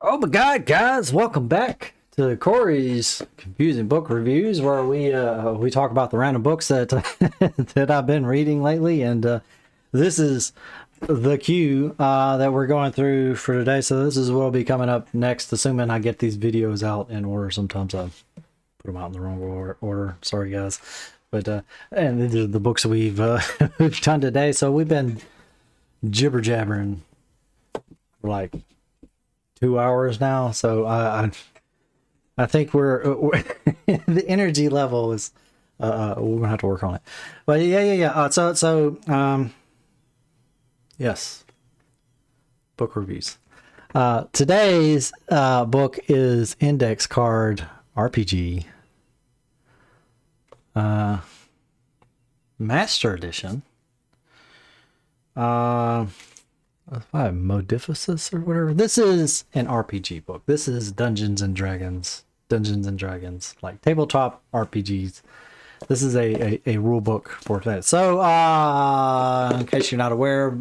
Oh my God, guys! Welcome back to Corey's Confusing Book Reviews, where we talk about the random books that that I've been reading lately, and this is the queue that we're going through for today. So this is what will be coming up next, assuming I get these videos out in order. Sometimes I put them out in the wrong order. Sorry, guys, but and these are the books we've we've done today. So we've been jibber jabbering for like 2 hours now, so I think we're the energy level is we're gonna have to work on it. But yeah. Yes, book reviews. Today's book is Index Card RPG, Master Edition. Modificus or whatever. This is an RPG book. This is Dungeons and Dragons. Dungeons and Dragons, like tabletop RPGs. This is a rule book for that. So, in case you're not aware,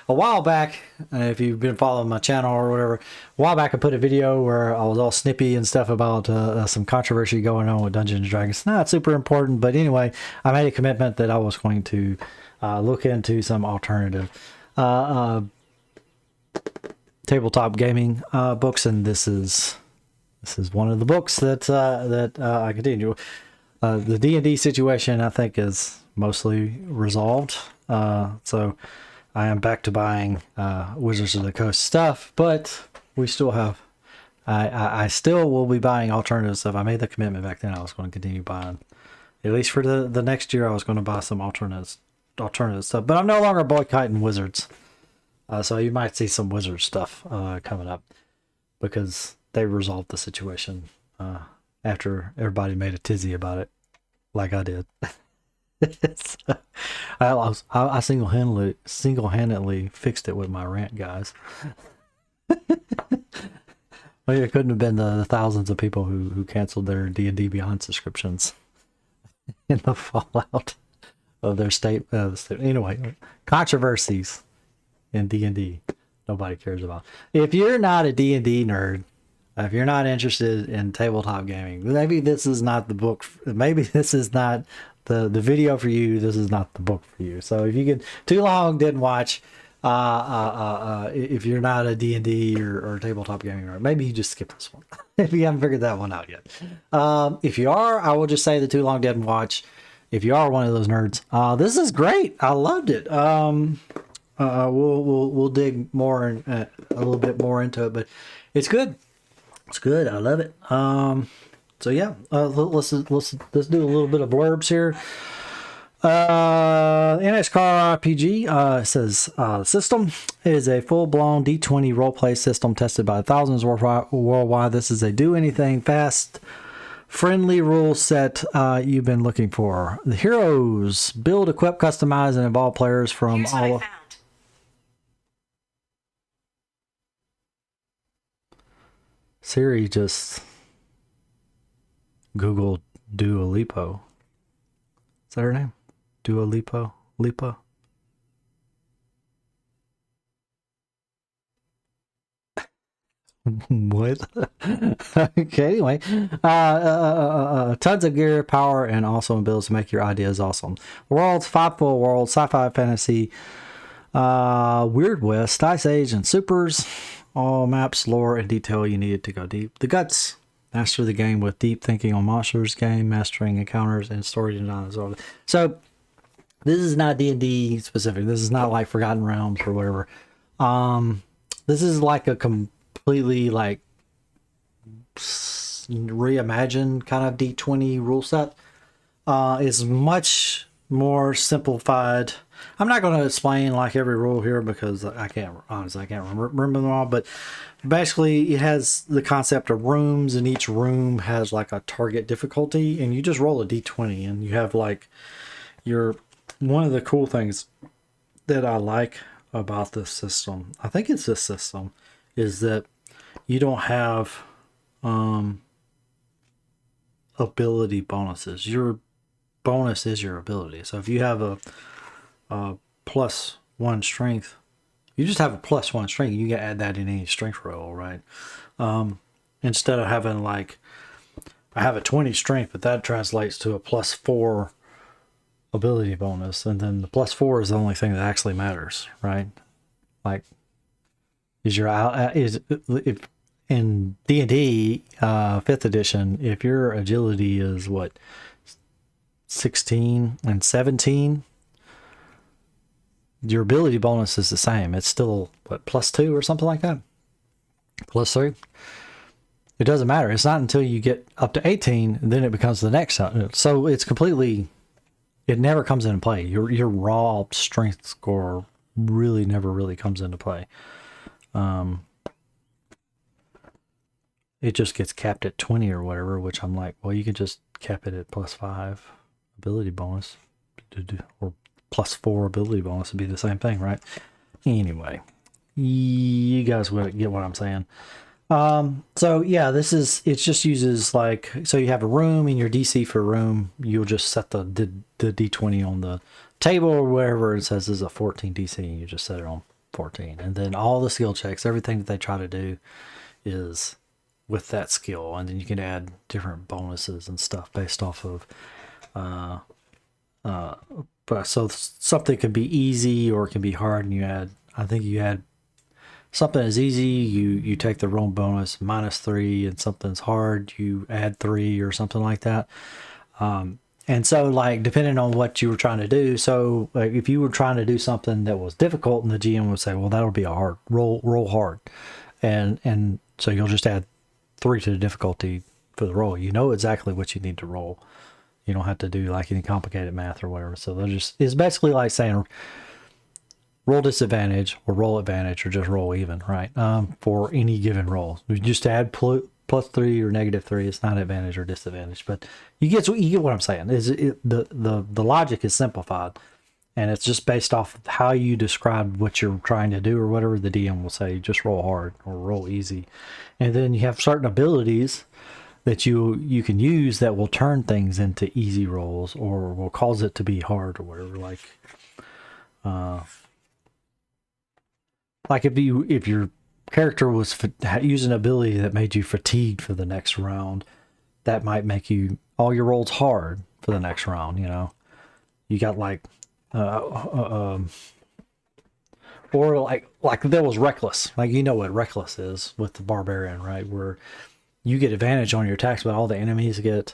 a while back, if you've been following my channel or whatever, a while back I put a video where I was all snippy and stuff about some controversy going on with Dungeons and Dragons. Not super important, but anyway, I made a commitment that I was going to look into some alternative tabletop gaming books, and this is one of the books that I continue. The D&D situation, I think, is mostly resolved. So I am back to buying Wizards of the Coast stuff, but we still have. I still will be buying alternative stuff. I made the commitment back then. I was going to continue buying, at least for the next year. I was going to buy some alternative stuff, but I'm no longer boycotting Wizards. So you might see some Wizard stuff coming up because they resolved the situation after everybody made a tizzy about it, like I did. So, I single-handedly fixed it with my rant, guys. Well, it couldn't have been the thousands of people who canceled their D&D Beyond subscriptions in the fallout of their state. Anyway, controversies in D&D nobody cares about. If you're not a D&D nerd, if you're not interested in tabletop gaming, maybe this is not the book. Maybe this is not the video for you. This is not the book for you. So if you can too long didn't watch, if you're not a D&D or tabletop gaming nerd, maybe you just skip this one if you haven't figured that one out yet. If you are, I will just say the too long didn't watch. If you are one of those nerds, this is great. I loved it. We'll dig more and a little bit more into it, but it's good. It's good. I love it. So yeah, let's do a little bit of blurbs here. NX Car RPG says the system is a full-blown D20 roleplay system tested by thousands worldwide. This is a do anything fast, friendly rule set you've been looking for. The heroes build, equip, customize, and involve players from all of. Siri just Googled Dua Lipa. Is that her name? Dua Lipa? Lipa? What? Okay, anyway. Tons of gear, power, and awesome abilities to make your ideas awesome. The world's 5 full worlds, sci-fi, fantasy, Weird West, Ice Age, and Supers. All maps, lore, and detail you needed to go deep. The Guts. Master the game with deep thinking on monsters, game mastering encounters, and story design. So this is not D&D specific. This is not like Forgotten Realms or whatever. This is like a completely like reimagined kind of D20 rule set. It's much more simplified. I'm not going to explain like every rule here because I can't remember them all, but basically it has the concept of rooms, and each room has like a target difficulty, and you just roll a d20 and you have like one of the cool things that I like about this system, I think it's this system, is that you don't have ability bonuses. Your bonus is your ability. So if you have a +1 strength, you just have a +1 strength. You can add that in any strength roll, right? Instead of having like, I have a 20 strength, but that translates to a +4 ability bonus, and then the +4 is the only thing that actually matters, right? Like, is your if in D&D 5th edition, if your agility is what, 16 and 17, your ability bonus is the same. It's still what, +2 or something like that, +3. It doesn't matter. It's not until you get up to 18, and then it becomes the next. So it's completely, it never comes into play. Your raw strength score really never really comes into play. It just gets capped at 20 or whatever, which I'm like, well, you could just cap it at +5 ability bonus, or +4 ability bonus would be the same thing, right? Anyway, you guys will get what I'm saying. So yeah, it just uses like, so you have a room, and your DC for a room, you'll just set the D20 on the table or wherever it says is a 14 DC, and you just set it on 14. And then all the skill checks, everything that they try to do is with that skill. And then you can add different bonuses and stuff based off of, but so something can be easy or it can be hard, and I think you add something is easy, you take the roll bonus -3, and something's hard, you add 3 or something like that. And so, like, depending on what you were trying to do, so like if you were trying to do something that was difficult, and the GM would say, well, that'll be a hard roll hard, and so you'll just add 3 to the difficulty for the roll. You know exactly what you need to roll. You don't have to do like any complicated math or whatever. So it's basically like saying roll disadvantage or roll advantage, or just roll even, right? For any given roll, we just add +3 or -3. It's not advantage or disadvantage, but you get what I'm saying. The logic is simplified, and it's just based off of how you describe what you're trying to do or whatever. The DM will say, just roll hard or roll easy, and then you have certain abilities that you can use that will turn things into easy rolls or will cause it to be hard or whatever. Like if your character was using an ability that made you fatigued for the next round, that might make all your rolls hard for the next round. You know, you got like, or like there was reckless. Like, you know what reckless is with the barbarian, right? Where you get advantage on your attacks, but all the enemies get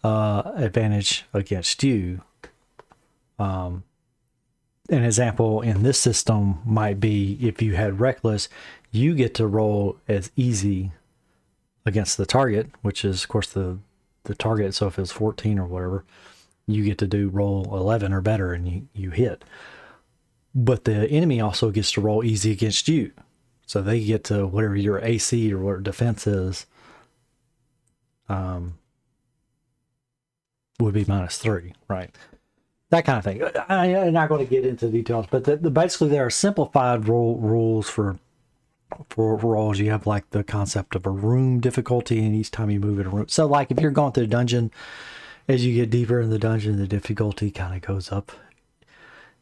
advantage against you. An example in this system might be, if you had reckless, you get to roll as easy against the target, which is of course the target. So if it's 14 or whatever, you get to roll 11 or better, and you hit. But the enemy also gets to roll easy against you, so they get to whatever your AC or what defense is, would be -3, right? That kind of thing. I'm not going to get into details, but basically there are simplified rules for rolls. You have like the concept of a room difficulty, and each time you move in a room. So like if you're going through a dungeon, as you get deeper in the dungeon, the difficulty kind of goes up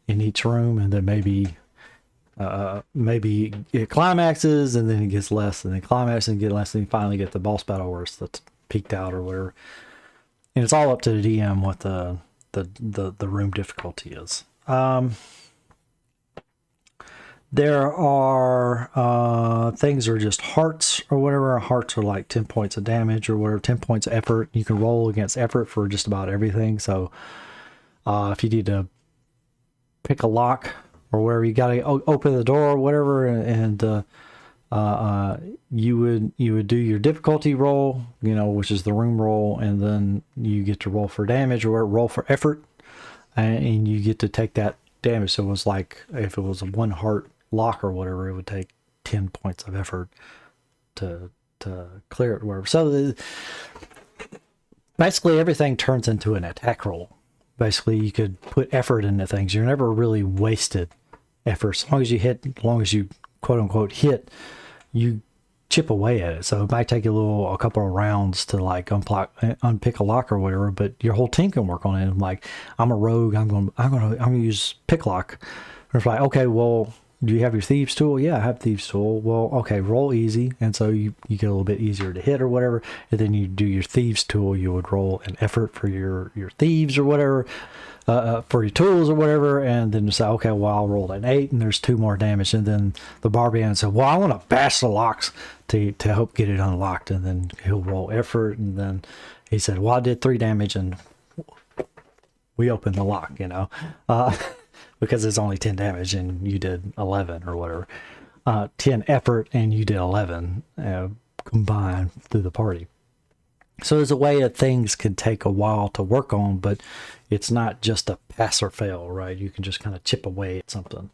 in each room, and then maybe it climaxes, and then it gets less, and then climaxes and get less, and you finally get the boss battle where it's peaked out or whatever. And it's all up to the DM what the room difficulty is. There are things are just hearts or whatever. Hearts are like 10 points of damage or whatever, 10 points of effort. You can roll against effort for just about everything. So if you need to pick a lock or wherever, you got to open the door or whatever, and you would do your difficulty roll, which is the room roll, and then you get to roll for damage or roll for effort, and you get to take that damage. So it was like, if it was a 1 heart lock or whatever, it would take 10 points of effort to clear it or whatever. So basically everything turns into an attack roll. Basically you could put effort into things. You're never really wasted effort. As long as you hit, as long as you quote unquote hit, you chip away at it. So it might take a couple of rounds to like unpick a lock or whatever, but your whole team can work on it. And like, I'm a rogue, I'm going to use pick lock. It's like, okay, well, do you have your thieves tool? Yeah, I have thieves tool. Well, okay, roll easy, and so you get a little bit easier to hit or whatever, and then you do your thieves tool. You would roll an effort for your thieves or whatever, for your tools or whatever, and then you say, okay, well, I'll roll an 8, and there's 2 more damage, and then the barbarian said, well, I want to bash the locks to help get it unlocked, and then he'll roll effort, and then he said, well, I did 3 damage, and we opened the lock, because it's only 10 damage and you did 11 or whatever. 10 effort and you did 11 combined through the party. So there's a way that things can take a while to work on, but it's not just a pass or fail, right? You can just kind of chip away at something.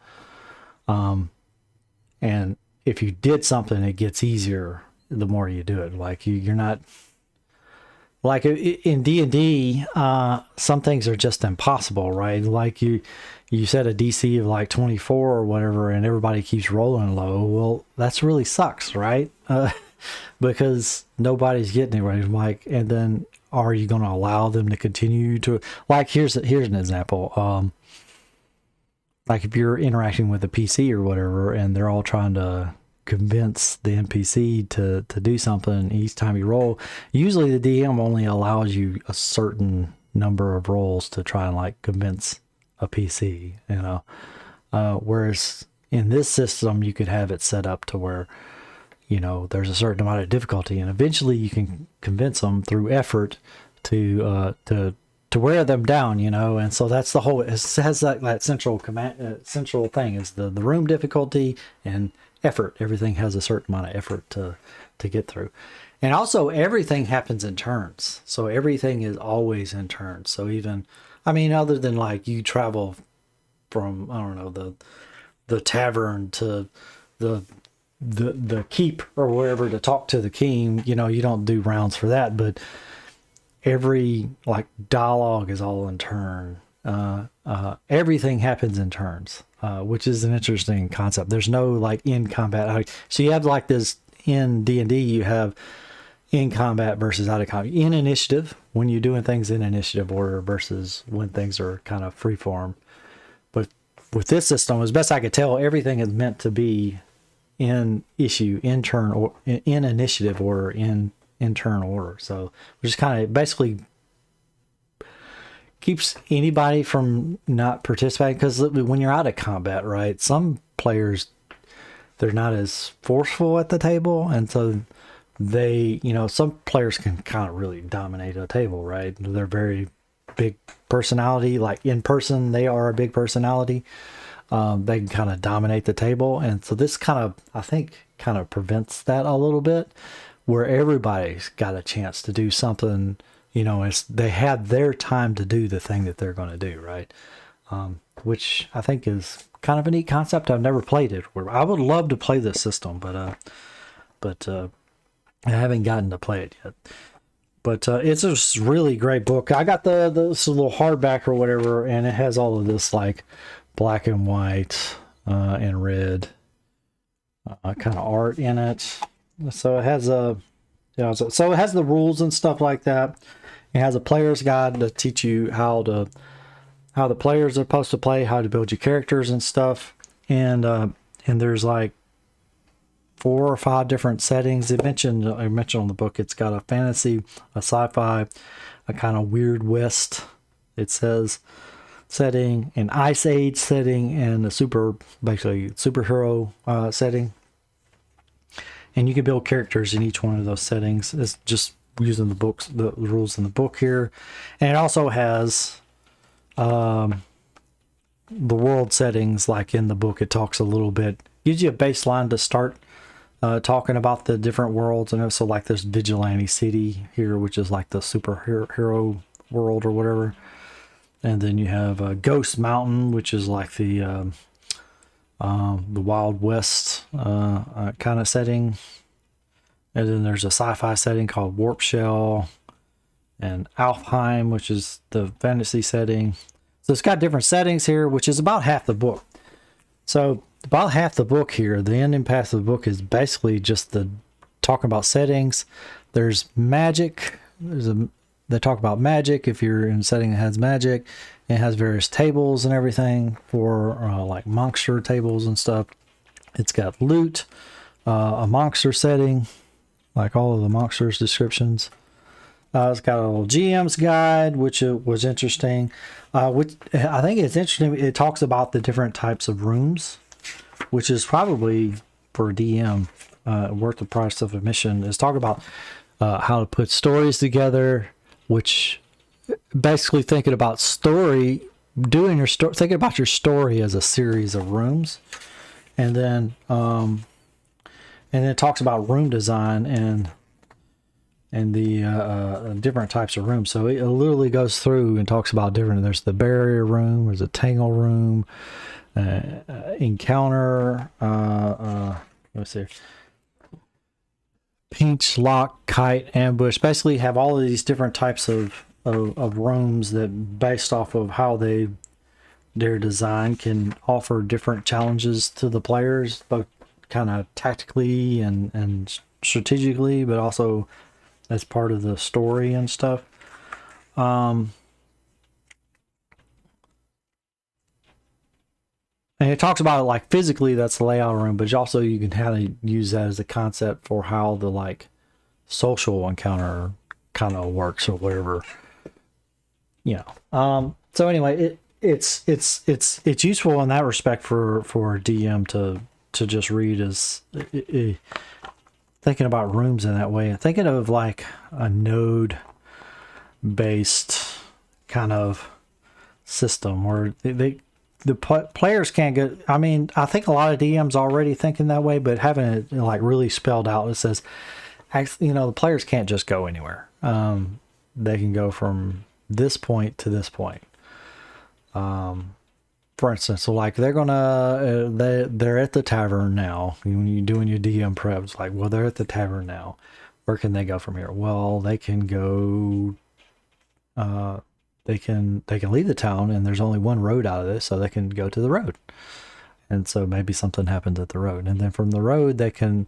And if you did something, it gets easier the more you do it. Like you're not... Like in D&D, some things are just impossible, right? Like you set a DC of like 24 or whatever, and everybody keeps rolling low. Well, that's really sucks, right? Because nobody's getting anywhere. Like, and then are you going to allow them to continue to? Like, here's an example. Like if you're interacting with a PC or whatever, and they're all trying to convince the NPC to do something each time you roll, usually the DM only allows you a certain number of rolls to try and like convince a PC, whereas in this system you could have it set up to where there's a certain amount of difficulty, and eventually you can convince them through effort to wear them down, and so that's the whole. It has that central thing is the room difficulty and effort. Everything has a certain amount of effort to get through, and also everything happens in turns. So everything is always in turns. So even, other than like you travel from the tavern to the keep or wherever to talk to the king, you don't do rounds for that, but every like dialogue is all in turn. Everything happens in turns, which is an interesting concept. There's no like in combat. So you have like this in D&D, you have in combat versus out of combat. In initiative, when you're doing things in initiative order versus when things are kind of free form. But with this system, as best I could tell, everything is meant to be in turn or in initiative order, in turn order. So which is kind of basically keeps anybody from not participating, because when you're out of combat, right, some players, they're not as forceful at the table, and so they, some players can kind of really dominate a table, right? They're very big personality, like in person they are a big personality. They can kind of dominate the table, and so this I think prevents that a little bit, where everybody's got a chance to do something. They have their time to do the thing that they're going to do, right? Which I think is kind of a neat concept. I've never played it. I would love to play this system, but I haven't gotten to play it yet. But it's a really great book. I got this little hardback or whatever, and it has all of this like black and white and red kind of art in it. So it has so it has the rules and stuff like that. It has a player's guide to teach you how the players are supposed to play, how to build your characters and stuff. And there's like 4 or 5 different settings. I mentioned on the book, it's got a fantasy, a sci-fi, a kind of weird west, it says, setting, an ice age setting, and basically superhero setting. And you can build characters in each one of those settings. It's just using the rules in the book here. And it also has the world settings, like in the book. It talks a little bit, gives you a baseline to start talking about the different worlds. And also like this Vigilante City here, which is like the superhero world or whatever. And then you have Ghost Mountain, which is like the Wild West kind of setting. And then there's a sci-fi setting called Warp Shell, and Alfheim, which is the fantasy setting. So it's got different settings here, which is about half the book. So about half the book here, the ending path of the book is basically just talking about settings. There's magic. They talk about magic if you're in a setting that has magic, It has various tables and everything for like monster tables and stuff. It's got loot, a monster setting, like all of the monsters descriptions. It's got a little GM's guide, which was interesting. Which I think it's interesting. It talks about the different types of rooms, which is probably for a DM worth the price of admission. Is talk about how to put stories together, which basically thinking about story, doing your story, thinking about your story as a series of rooms, and then it talks about room design and the different types of rooms. So it literally goes through and talks about different. There's the barrier room. There's a tangle room, encounter. Let's see. Pinch, lock, kite, ambush. Basically, have all of these different types of rooms that, based off of how their design, can offer different challenges to the players, both kind of tactically and strategically, but also as part of the story and stuff. And it talks about it like physically, that's the layout room, but also you can kind of use that as a concept for how the like social encounter kind of works or whatever. So anyway, it's useful in that respect for a DM to just read as thinking about rooms in that way, and thinking of like a node based kind of system where the players can't get. I mean, I think a lot of DMs already thinking that way, but having it like really spelled out, it says, the players can't just go anywhere. They can go from this point to this point. For instance, so like they're at the tavern now. When you're doing your DM prep, it's like, well, they're at the tavern now. Where can they go from here? Well, they can go. They can leave the town, and there's only one road out of this, so they can go to the road. And so maybe something happens at the road, and then from the road they can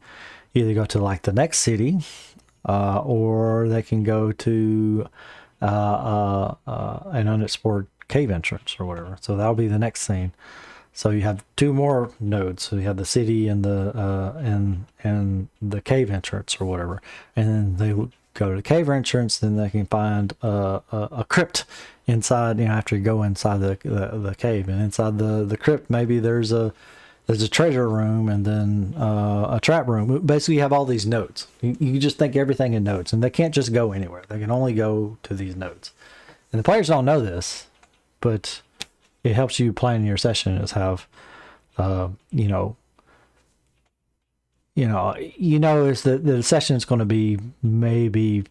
either go to like the next city, or they can go to an unexplored cave entrance or whatever. So that'll be the next scene. So you have two more nodes. So you have the city and the the cave entrance or whatever, and then they go to the cave entrance. Then they can find a crypt inside. After you go inside the cave, and inside the crypt, maybe there's a treasure room, and then a trap room. Basically, you have all these nodes. You just think everything in nodes, and they can't just go anywhere. They can only go to these nodes. And the players don't know this, but it helps you plan your session. Is have, is that the session is going to be maybe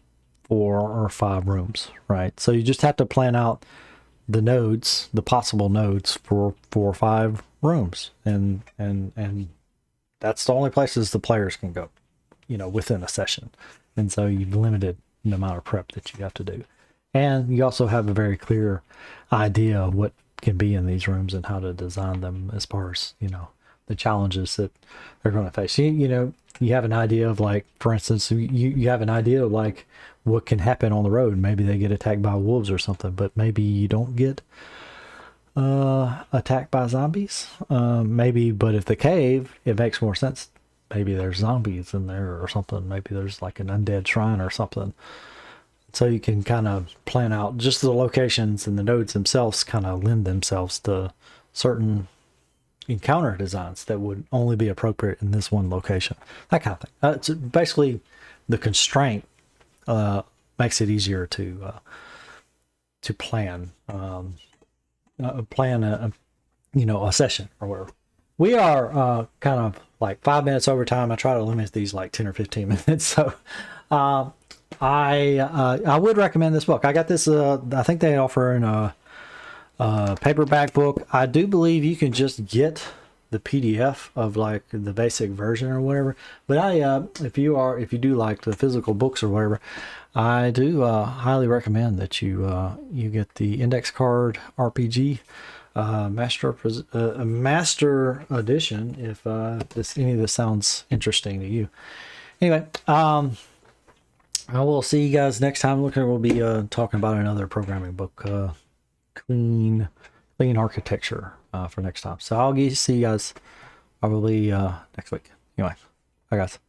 4 or 5 rooms, right? So you just have to plan out the nodes, the possible nodes for 4 or 5 rooms, and that's the only places the players can go, within a session. And so you've limited the amount of prep that you have to do, and you also have a very clear idea of what can be in these rooms and how to design them as far as the challenges that they're going to face. You have an idea of, like, for instance, you have an idea of like what can happen on the road. Maybe they get attacked by wolves or something, but maybe you don't get attacked by zombies. Maybe, but if the cave, it makes more sense. Maybe there's zombies in there or something. Maybe there's like an undead shrine or something. So you can kind of plan out just the locations, and the nodes themselves kind of lend themselves to certain encounter designs that would only be appropriate in this one location. That kind of thing. It's basically the constraint makes it easier to plan a session or whatever. We are kind of like 5 minutes over time. I try to limit these like 10 or 15 minutes. So I would recommend this book. I got this. I think they offer in a paperback book. I do believe you can just get the PDF of like the basic version or whatever. But if you do like the physical books or whatever, I do highly recommend that you get the Index Card RPG Master Edition if any of this sounds interesting to you. Anyway, I will see you guys next time. We'll be talking about another programming book clean architecture for next time. So I'll see you guys probably next week. Anyway, bye guys.